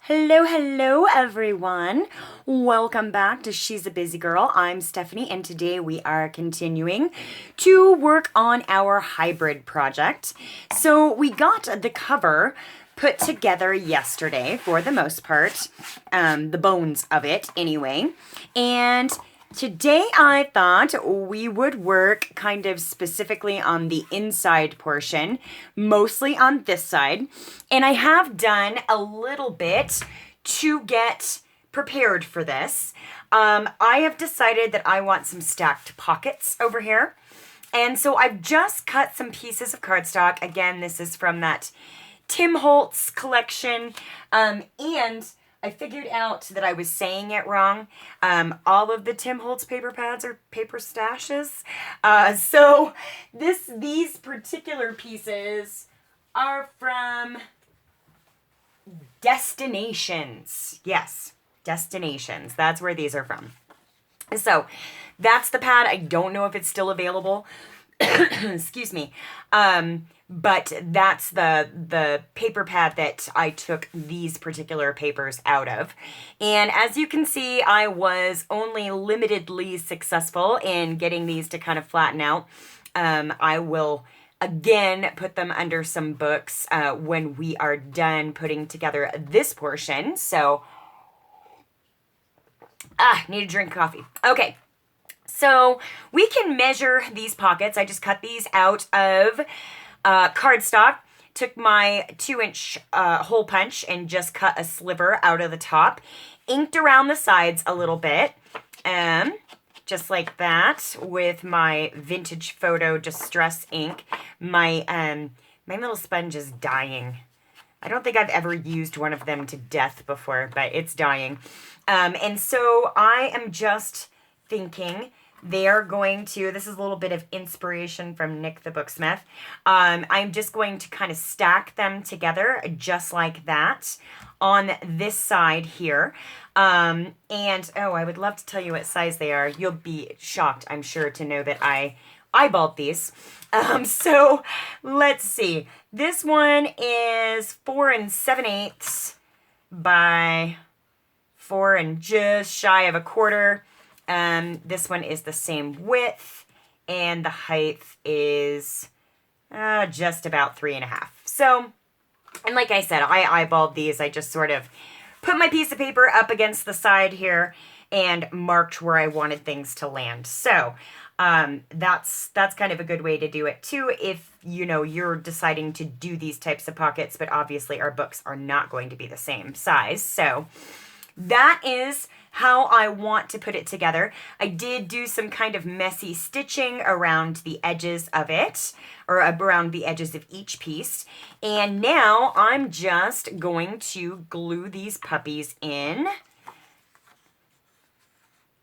Hello, hello, everyone. Welcome back to She's a Busy Girl. I'm Stephanie, and today we are continuing to work on our hybrid project. So, we got the cover put together yesterday for the most part, the bones of it anyway. And today I thought we would work kind of specifically on the inside portion, mostly on this side. And I have done a little bit to get prepared for this. I have decided that I want some stacked pockets over here. And so I've just cut some pieces of cardstock. Again, this is from that Tim Holtz collection. And I figured out that I was saying it wrong. All of the Tim Holtz paper pads are paper stashes. So these particular pieces are from Destinations. Yes, Destinations. That's where these are from. So that's the pad. I don't know if it's still available. Excuse me. But that's the paper pad that I took these particular papers out of. And as you can see, I was only limitedly successful in getting these to kind of flatten out. I will again put them under some books when we are done putting together this portion. So, need to drink coffee. Okay. So we can measure these pockets. I just cut these out of cardstock, took my 2-inch hole punch and just cut a sliver out of the top, inked around the sides a little bit, just like that with my vintage photo distress ink. My little sponge is dying. I don't think I've ever used one of them to death before, but it's dying. And so I am just thinking they are going to, this is a little bit of inspiration from Nick the Booksmith. I'm just going to kind of stack them together just like that on this side here. And, I would love to tell you what size they are. You'll be shocked, I'm sure, to know that I eyeballed these. So let's see. This one is 4 7/8 by 4 and just shy of a quarter. This one is the same width, and the height is just about 3.5. So, and like I said, I eyeballed these. I just sort of put my piece of paper up against the side here and marked where I wanted things to land. So, that's kind of a good way to do it too if, you're deciding to do these types of pockets, but obviously our books are not going to be the same size. So, that is how I want to put it together. I did do some kind of messy stitching around the edges of it, or around the edges of each piece. And now I'm just going to glue these puppies in.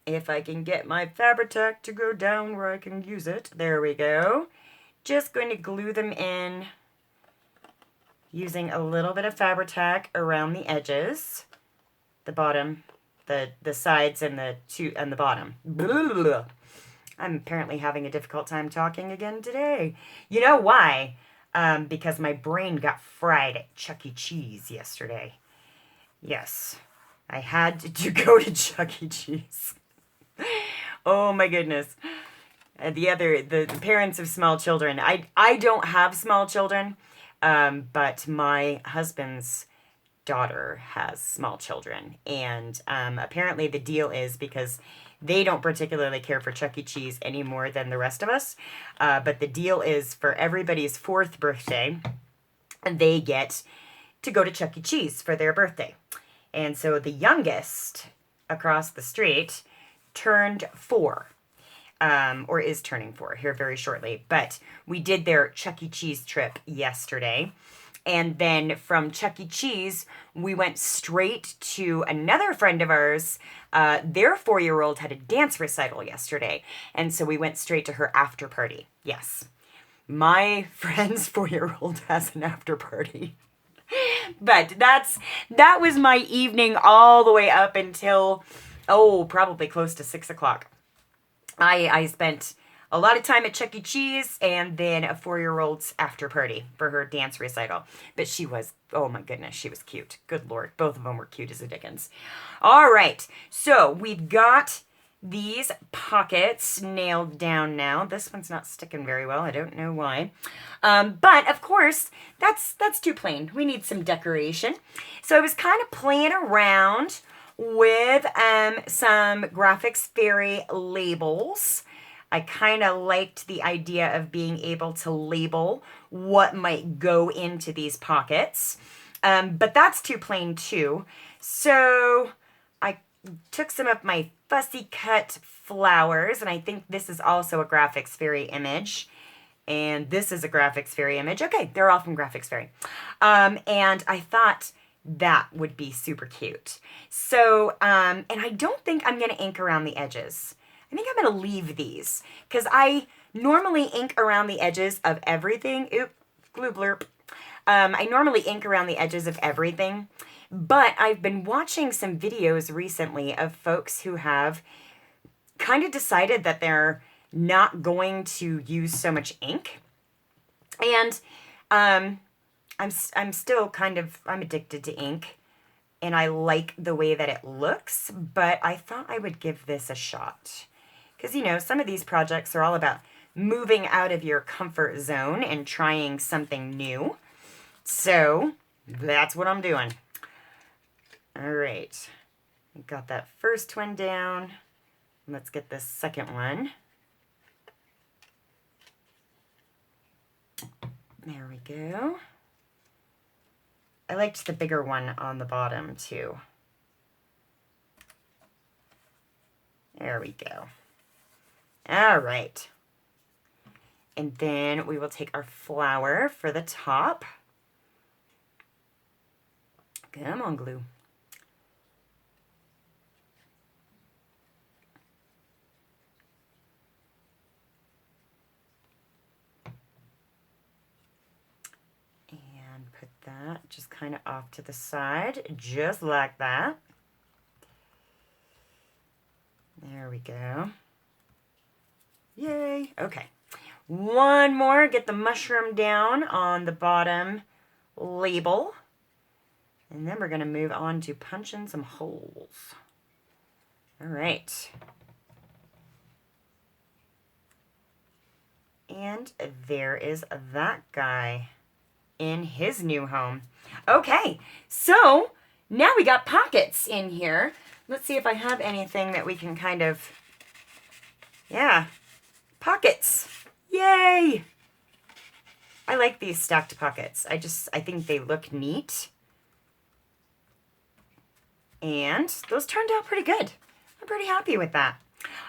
If I can get my Fabri-Tac to go down where I can use it. There we go. Just going to glue them in using a little bit of Fabri-Tac around the edges. The bottom, the sides, and the bottom. Blah. I'm apparently having a difficult time talking again today. You know why? Because my brain got fried at Chuck E. Cheese yesterday. Yes, I had to go to Chuck E. Cheese. Oh my goodness. The parents of small children. I don't have small children, but my husband's daughter has small children, and apparently the deal is, because they don't particularly care for Chuck E. Cheese any more than the rest of us, but the deal is for everybody's 4th birthday, they get to go to Chuck E. Cheese for their birthday. And so the youngest across the street turned 4, or is turning 4 here very shortly, but we did their Chuck E. Cheese trip yesterday. And then from Chuck E. Cheese, we went straight to another friend of ours. Their 4-year-old had a dance recital yesterday. And so we went straight to her after party. Yes. My friend's 4-year-old has an after party. But that was my evening all the way up until, probably close to 6 o'clock. I spent a lot of time at Chuck E. Cheese and then a 4-year-old's after party for her dance recital. But she was, oh my goodness, she was cute. Good Lord. Both of them were cute as the dickens. All right. So we've got these pockets nailed down now. This one's not sticking very well. I don't know why. But of course, that's too plain. We need some decoration. So I was kind of playing around with some Graphics Fairy labels. I kind of liked the idea of being able to label what might go into these pockets. But that's too plain too. So I took some of my fussy cut flowers, and I think this is also a Graphics Fairy image. And this is a Graphics Fairy image. Okay, they're all from Graphics Fairy. And I thought that would be super cute. So, and I don't think I'm going to ink around the edges. I think I'm going to leave these because I normally ink around the edges of everything. Oop, glue blurp. I normally ink around the edges of everything, but I've been watching some videos recently of folks who have kind of decided that they're not going to use so much ink. And I'm still kind of, I'm addicted to ink and I like the way that it looks, but I thought I would give this a shot. Because, you know, some of these projects are all about moving out of your comfort zone and trying something new. So that's what I'm doing. All right. Got that first one down. Let's get this second one. There we go. I liked the bigger one on the bottom too. There we go. All right. And then we will take our flower for the top. Come on, glue. And put that just kind of off to the side, just like that. There we go. Yay. Okay. One more. Get the mushroom down on the bottom label. And then we're going to move on to punching some holes. All right. And there is that guy in his new home. Okay. So now we got pockets in here. Let's see if I have anything that we can kind of, yeah. Pockets. Yay! I like these stacked pockets. I think they look neat. And those turned out pretty good. I'm pretty happy with that.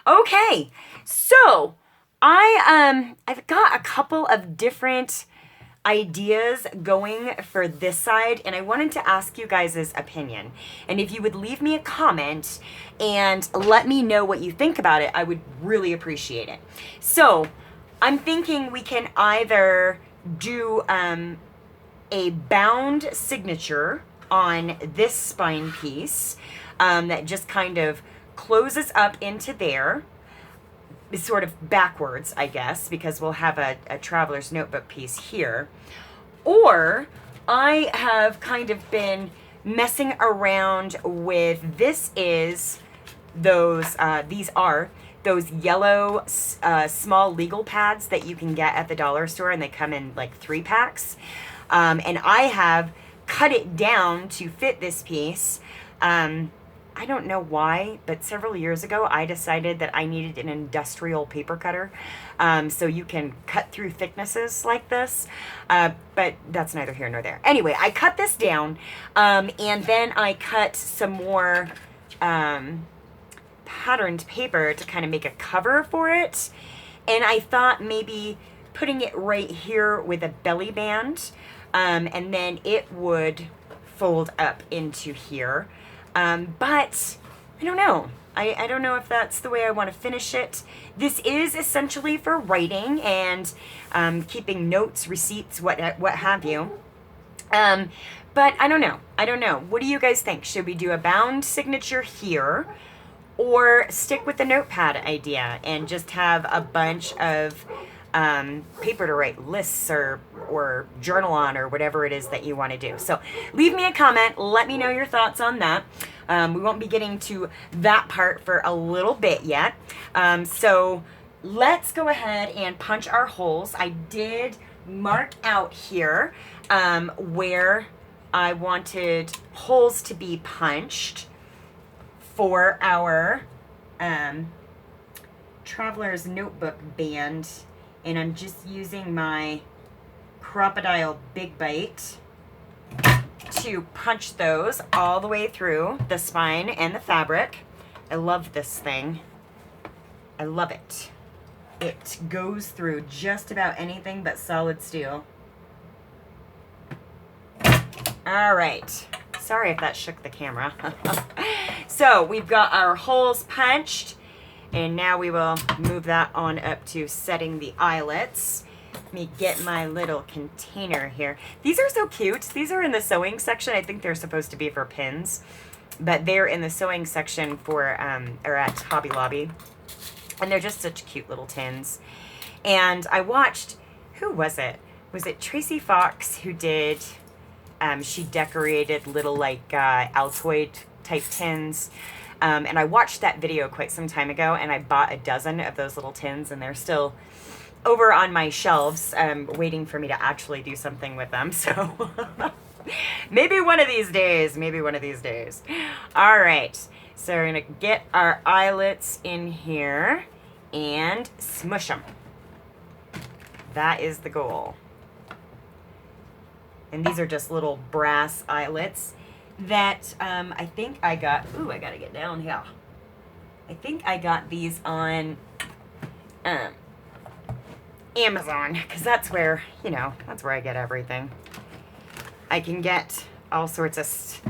Okay, so I've got a couple of different ideas going for this side, and I wanted to ask you guys' opinion. And if you would leave me a comment and let me know what you think about it, I would really appreciate it. So I'm thinking we can either do a bound signature on this spine piece that just kind of closes up into there, sort of backwards, I guess, because we'll have a traveler's notebook piece here. Or I have kind of been messing around with, these are those yellow small legal pads that you can get at the dollar store, and they come in like 3 packs. And I have cut it down to fit this piece. I don't know why, but several years ago, I decided that I needed an industrial paper cutter. So you can cut through thicknesses like this, but that's neither here nor there. Anyway, I cut this down, and then I cut some more patterned paper to kind of make a cover for it. And I thought maybe putting it right here with a belly band, and then it would fold up into here. But I don't know. I don't know if that's the way I want to finish it. This is essentially for writing and keeping notes, receipts, what have you. But I don't know. What do you guys think? Should we do a bound signature here? or stick with the notepad idea and just have a bunch of paper to write lists or journal on or whatever it is that you want to do. So leave me a comment. Let me know your thoughts on that. We won't be getting to that part for a little bit yet. So let's go ahead and punch our holes. I did mark out here where I wanted holes to be punched for our Traveler's Notebook band, and I'm just using my Crop-A-Dile Big Bite to punch those all the way through the spine and the fabric. I love this thing. I love it. It goes through just about anything but solid steel. All right. Sorry if that shook the camera. So we've got our holes punched, and now we will move that on up to setting the eyelets. Let me get my little container here. These are so cute. These are in the sewing section. I think they're supposed to be for pins, but they're in the sewing section for, or at Hobby Lobby. And they're just such cute little tins. And I watched, who was it? Was it Tracy Fox who did, she decorated little like Altoid type tins. And I watched that video quite some time ago, and I bought a dozen of those little tins, and they're still over on my shelves, waiting for me to actually do something with them. So maybe one of these days, All right. So we're going to get our eyelets in here and smush them. That is the goal. And these are just little brass eyelets that I think I got. Ooh, I got to get down here. I think I got these on Amazon, because that's where, you know, that's where I get everything. I can get all sorts of...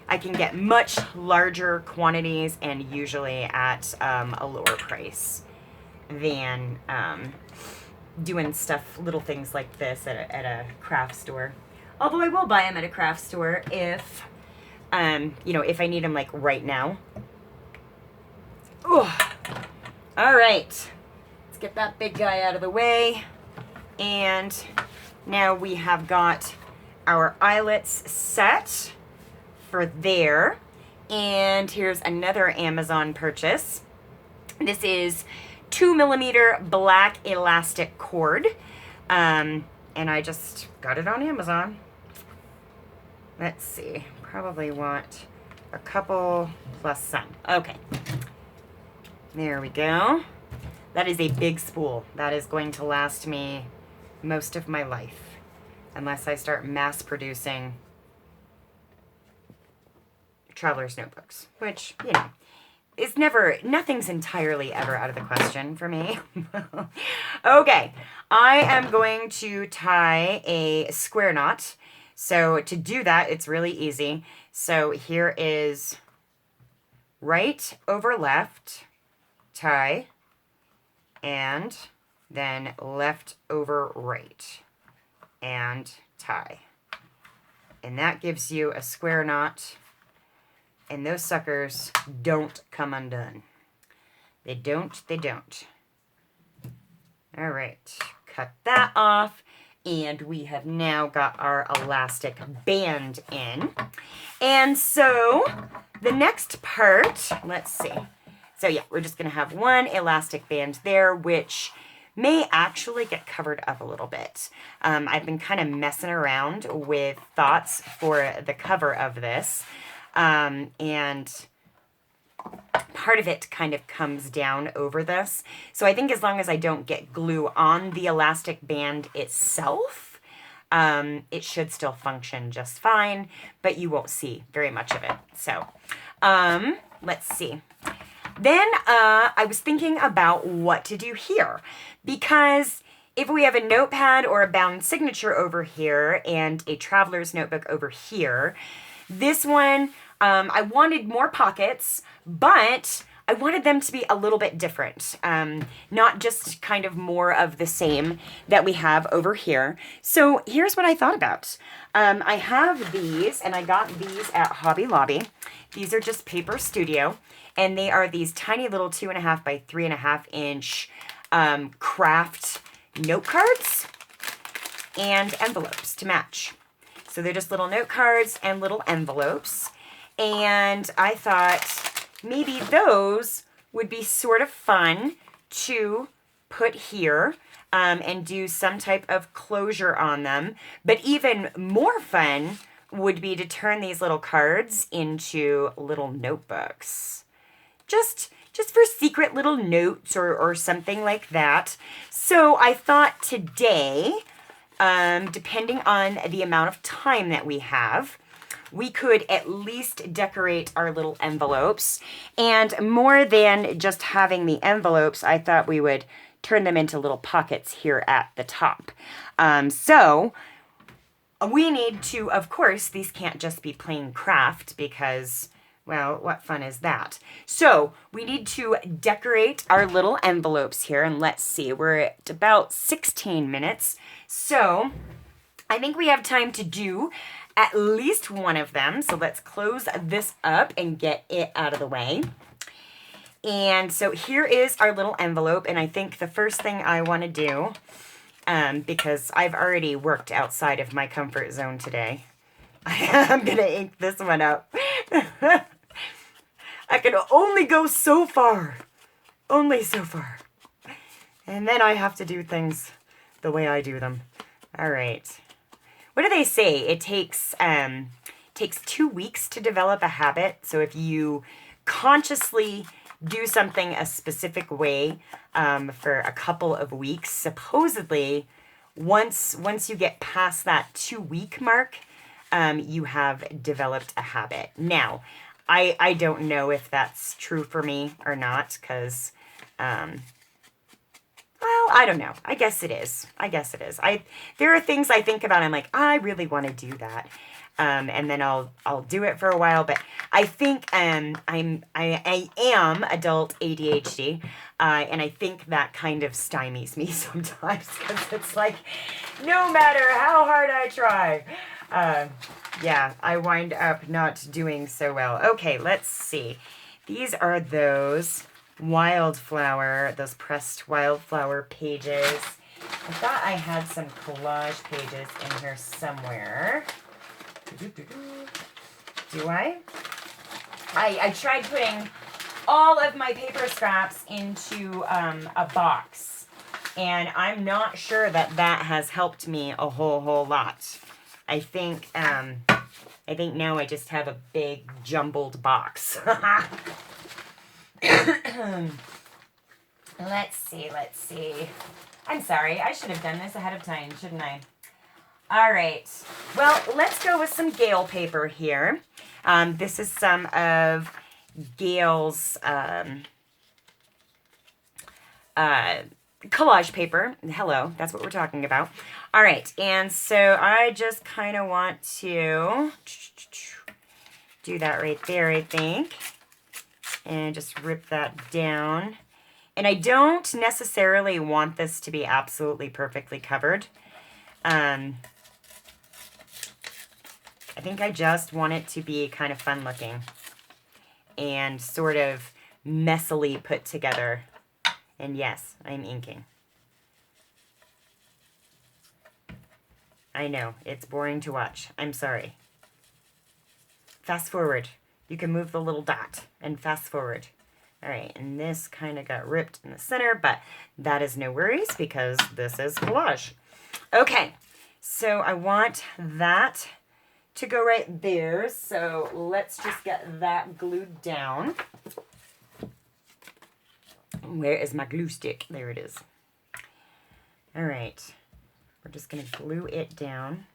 I can get much larger quantities and usually at a lower price than doing stuff, little things like this at a craft store. Although I will buy them at a craft store if, you know, if I need them like right now. Ooh. All right, let's get that big guy out of the way. And now we have got our eyelets set for there. And here's another Amazon purchase. This is 2mm black elastic cord. And I just got it on Amazon. Let's see, probably want a couple plus some. Okay, there we go. That is a big spool. That is going to last me most of my life, unless I start mass producing Traveler's Notebooks, which, you know, is never, nothing's entirely ever out of the question for me. Okay, I am going to tie a square knot. So to do that, it's really easy. So here is right over left, tie, and then left over right, and tie. And that gives you a square knot. And those suckers don't come undone. They don't. All right, cut that off. And we have now got our elastic band in. And so the next part, let's see. So yeah, we're just gonna have one elastic band there, which may actually get covered up a little bit. I've been kind of messing around with thoughts for the cover of this. And part of it kind of comes down over this. So I think as long as I don't get glue on the elastic band itself, it should still function just fine, but you won't see very much of it. So, let's see. Then, I was thinking about what to do here, because if we have a notepad or a bound signature over here and a Traveler's Notebook over here, this one, I wanted more pockets, but I wanted them to be a little bit different. Not just kind of more of the same that we have over here. So here's what I thought about. I have these, and I got these at Hobby Lobby. These are just Paper Studio, and they are these tiny little 2.5 by 3.5 inch craft note cards and envelopes to match. So they're just little note cards and little envelopes. And I thought maybe those would be sort of fun to put here and do some type of closure on them. But even more fun would be to turn these little cards into little notebooks. Just for secret little notes or something like that. So I thought today, depending on the amount of time that we have, we could at least decorate our little envelopes. And more than just having the envelopes, I thought we would turn them into little pockets here at the top. So we need to, of course, these can't just be plain craft because, well, what fun is that? So we need to decorate our little envelopes here. And let's see, we're at about 16 minutes. So I think we have time to do at least one of them. So let's close this up and get it out of the way. And so here is our little envelope. And I think the first thing I want to do, because I've already worked outside of my comfort zone today, I'm going to ink this one up. I can only go so far. Only so far. And then I have to do things the way I do them. All right. What do they say? It takes 2 weeks to develop a habit. So if you consciously do something a specific way for a couple of weeks, supposedly once you get past that 2-week mark, you have developed a habit. Now, I don't know if that's true for me or not, because well, I don't know. I guess it is. There are things I think about. I'm like, I really want to do that, and then I'll do it for a while. But I think I am adult ADHD, and I think that kind of stymies me sometimes because it's like, no matter how hard I try, yeah, I wind up not doing so well. Okay, let's see. These are those those pressed wildflower pages. I thought I had some collage pages in here somewhere. Do I? I tried putting all of my paper scraps into a box, and I'm not sure that has helped me a whole lot. I think now I just have a big jumbled box. Let's see. I'm sorry. I should have done this ahead of time, shouldn't I? All right. Well, let's go with some Gail paper here. This is some of Gail's collage paper. Hello, that's what we're talking about. All right. And so I just kind of want to do that right there, I think. And just rip that down. And I don't necessarily want this to be absolutely perfectly covered. I think I just want it to be kind of fun looking and sort of messily put together. And yes, I'm inking. I know, it's boring to watch. I'm sorry. Fast forward. You can move the little dot and fast forward. All right, and this kind of got ripped in the center, but that is no worries because this is collage. Okay, so I want that to go right there. So let's just get that glued down. Where is my glue stick? There it is. All right, we're just going to glue it down.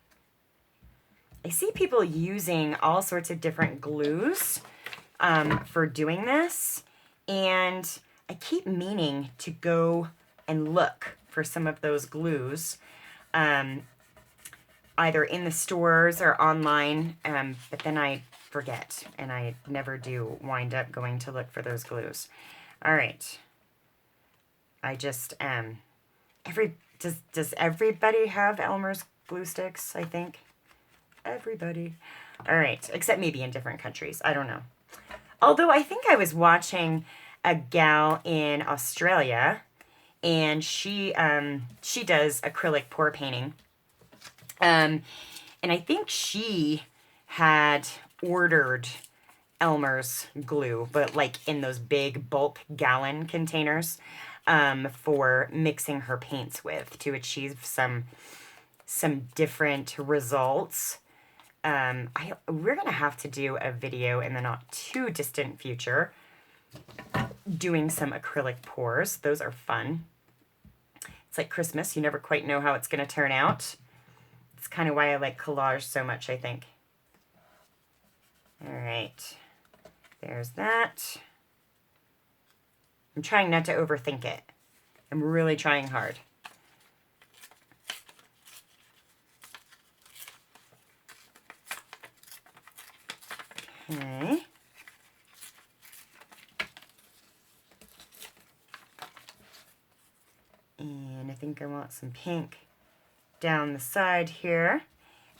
I see people using all sorts of different glues for doing this, and I keep meaning to go and look for some of those glues, either in the stores or online, but then I forget, and I never do wind up going to look for those glues. All right. I just, does everybody have Elmer's glue sticks, I think? Everybody. All right, except maybe in different countries. I don't know. Although I think I was watching a gal in Australia, and she does acrylic pour painting. And I think she had ordered Elmer's glue, but like in those big bulk gallon containers, for mixing her paints with to achieve some different results. We're gonna have to do a video in the not too distant future doing some acrylic pours. Those are fun. It's like Christmas. You never quite know how it's gonna turn out. It's kind of why I like collage so much, I think. All right, there's that. I'm trying not to overthink it. I'm really trying hard. Okay. And I think I want some pink down the side here.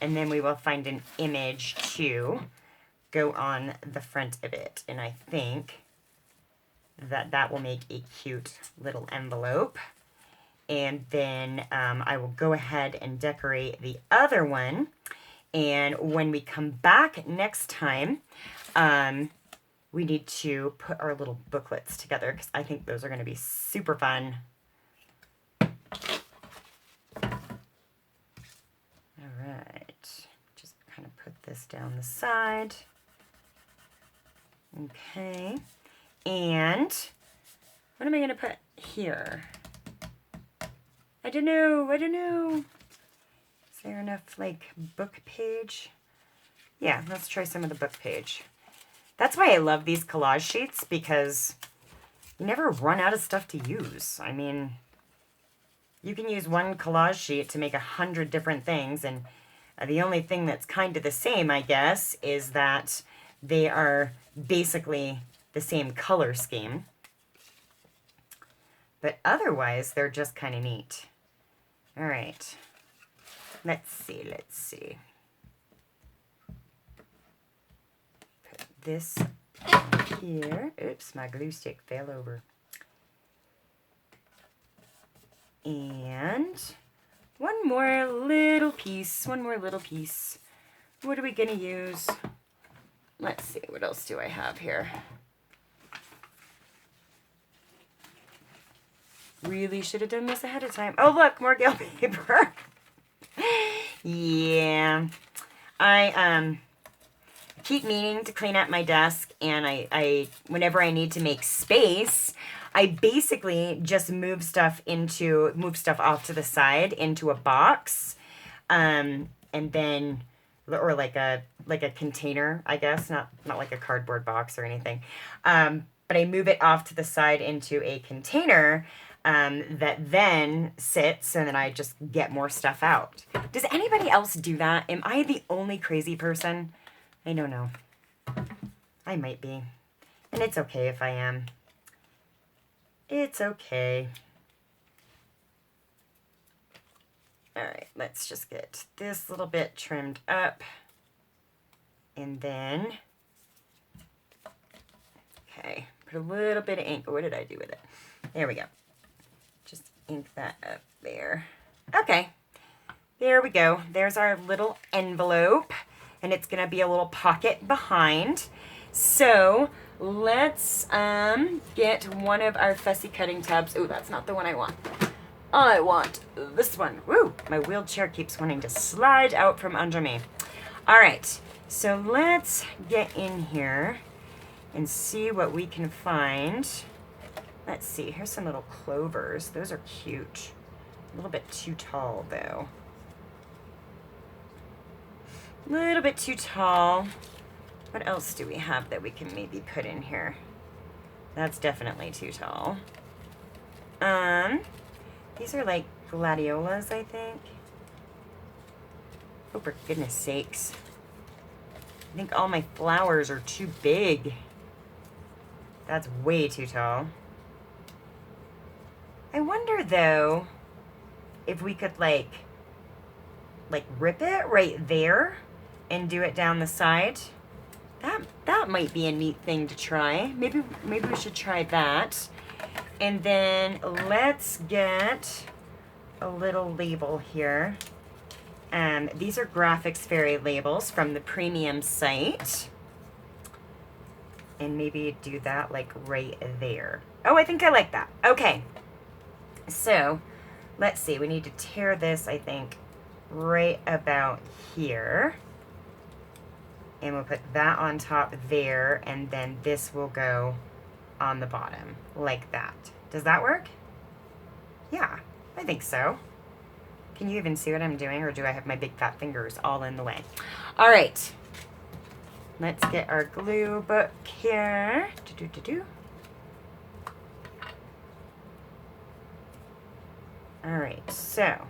And then we will find an image to go on the front of it. And I think that will make a cute little envelope. And then I will go ahead and decorate the other one. And when we come back next time, we need to put our little booklets together because I think those are going to be super fun. All right, just kind of put this down the side. Okay, and what am I going to put here? I don't know. Is there enough, like, book page? Yeah, let's try some of the book page. That's why I love these collage sheets, because you never run out of stuff to use. I mean, you can use one collage sheet to make 100 different things, and the only thing that's kind of the same, I guess, is that they are basically the same color scheme. But otherwise, they're just kind of neat. All right. Let's see. Put this here. Oops, my glue stick fell over. And one more little piece. What are we gonna use? Let's see, what else do I have here? Really should have done this ahead of time. Oh, look, more Gale paper. Yeah. I keep meaning to clean up my desk, and I whenever I need to make space, I basically just move stuff off to the side into a box, and then, or like a container, I guess, not like a cardboard box or anything, but I move it off to the side into a container that then sits, and then I just get more stuff out. Does anybody else do that? Am I the only crazy person? I don't know. I might be. And it's okay if I am. It's okay. All right, let's just get this little bit trimmed up. And then, okay, put a little bit of ink. What did I do with it? There we go. Just ink that up there. Okay, there we go. There's our little envelope, and it's gonna be a little pocket behind. So let's get one of our fussy cutting tabs. Oh, that's not the one I want. I want this one. Woo! My wheelchair keeps wanting to slide out from under me. All right, so let's get in here and see what we can find. Let's see, here's some little clovers. Those are cute. A little bit too tall, though. A little bit too tall. What else do we have that we can maybe put in here? That's definitely too tall. These are like gladiolas, I think. Oh, for goodness sakes. I think all my flowers are too big. That's way too tall. I wonder, though, if we could, like rip it right there and do it down the side. That that might be a neat thing to try. Maybe we should try that. And then let's get a little label here. These are Graphics Fairy labels from the premium site. And maybe do that like right there. Oh, I think I like that. Okay. So, let's see. We need to tear this, I think, right about here. And we'll put that on top there, and then this will go on the bottom, like that. Does that work? Yeah, I think so. Can you even see what I'm doing, or do I have my big fat fingers all in the way? All right. Let's get our glue book here. All right, so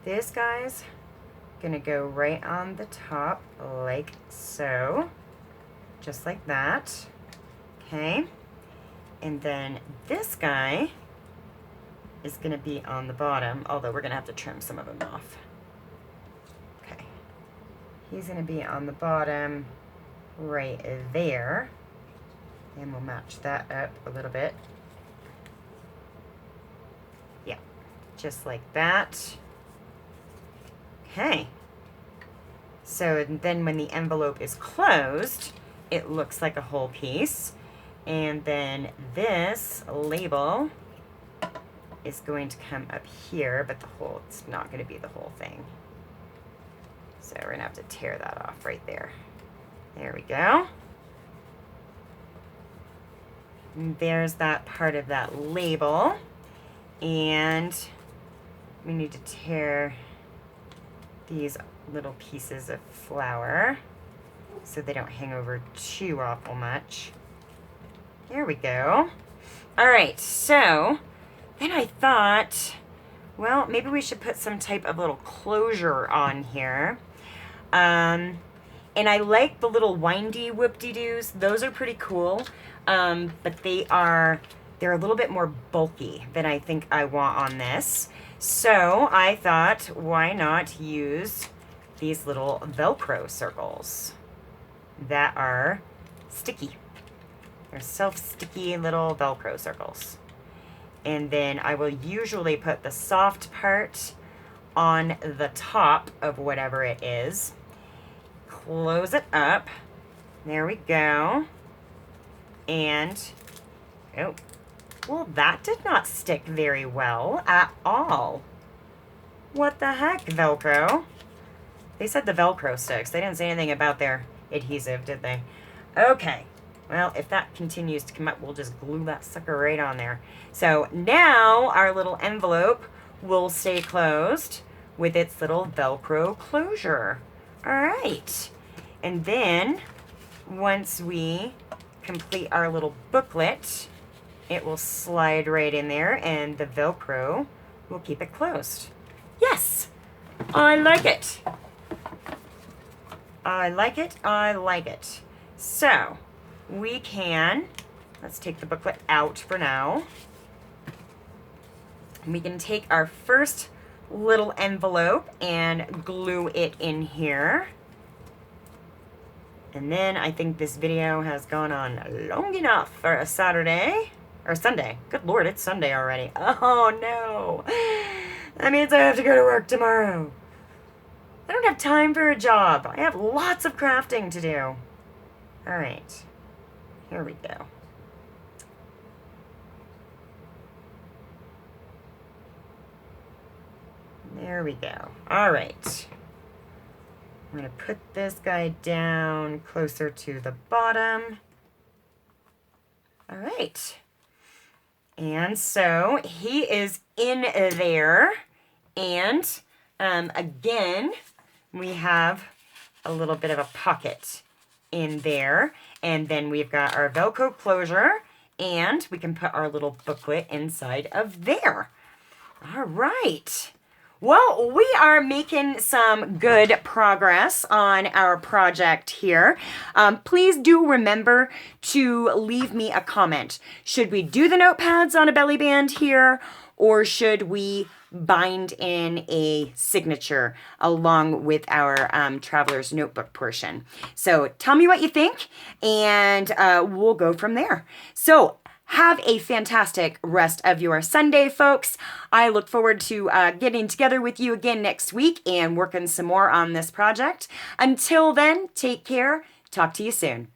this guy's gonna go right on the top like so, just like that. Okay, and then this guy is gonna be on the bottom, although we're gonna have to trim some of them off. Okay, he's gonna be on the bottom right there, and we'll match that up a little bit. Yeah, just like that. Okay, so then when the envelope is closed, it looks like a whole piece. And then this label is going to come up here, but it's not going to be the whole thing. So we're going to have to tear that off right there. There we go. And there's that part of that label. And we need to tear these little pieces of flour so they don't hang over too awful much. There we go. All right, so then I thought, well, maybe we should put some type of little closure on here. And I like the little windy whoop-de-doos. Those are pretty cool, but they're a little bit more bulky than I think I want on this. So I thought, why not use these little Velcro circles that are sticky. They're self-sticky little Velcro circles. And then I will usually put the soft part on the top of whatever it is. Close it up. There we go. And, oh, well, that did not stick very well at all. What the heck, Velcro? They said the Velcro sticks. They didn't say anything about their adhesive, did they? Okay. Well, if that continues to come up, we'll just glue that sucker right on there. So now our little envelope will stay closed with its little Velcro closure. All right. And then once we complete our little booklet, it will slide right in there and the Velcro will keep it closed. Yes, I like it. I like it. I like it. So let's take the booklet out for now. We can take our first little envelope and glue it in here. And then I think this video has gone on long enough for a Saturday. Or Sunday. Good Lord, it's Sunday already. Oh no. That means I have to go to work tomorrow. I don't have time for a job. I have lots of crafting to do. Alright. Here we go. There we go. Alright. I'm going to put this guy down closer to the bottom. Alright. And so he is in there. And again, we have a little bit of a pocket in there. And then we've got our Velcro closure. And we can put our little booklet inside of there. All right. Well, we are making some good progress on our project here. Please do remember to leave me a comment. Should we do the notepads on a belly band here, or should we bind in a signature along with our traveler's notebook portion? So tell me what you think, and we'll go from there. So have a fantastic rest of your Sunday, folks. I look forward to getting together with you again next week and working some more on this project. Until then, take care. Talk to you soon.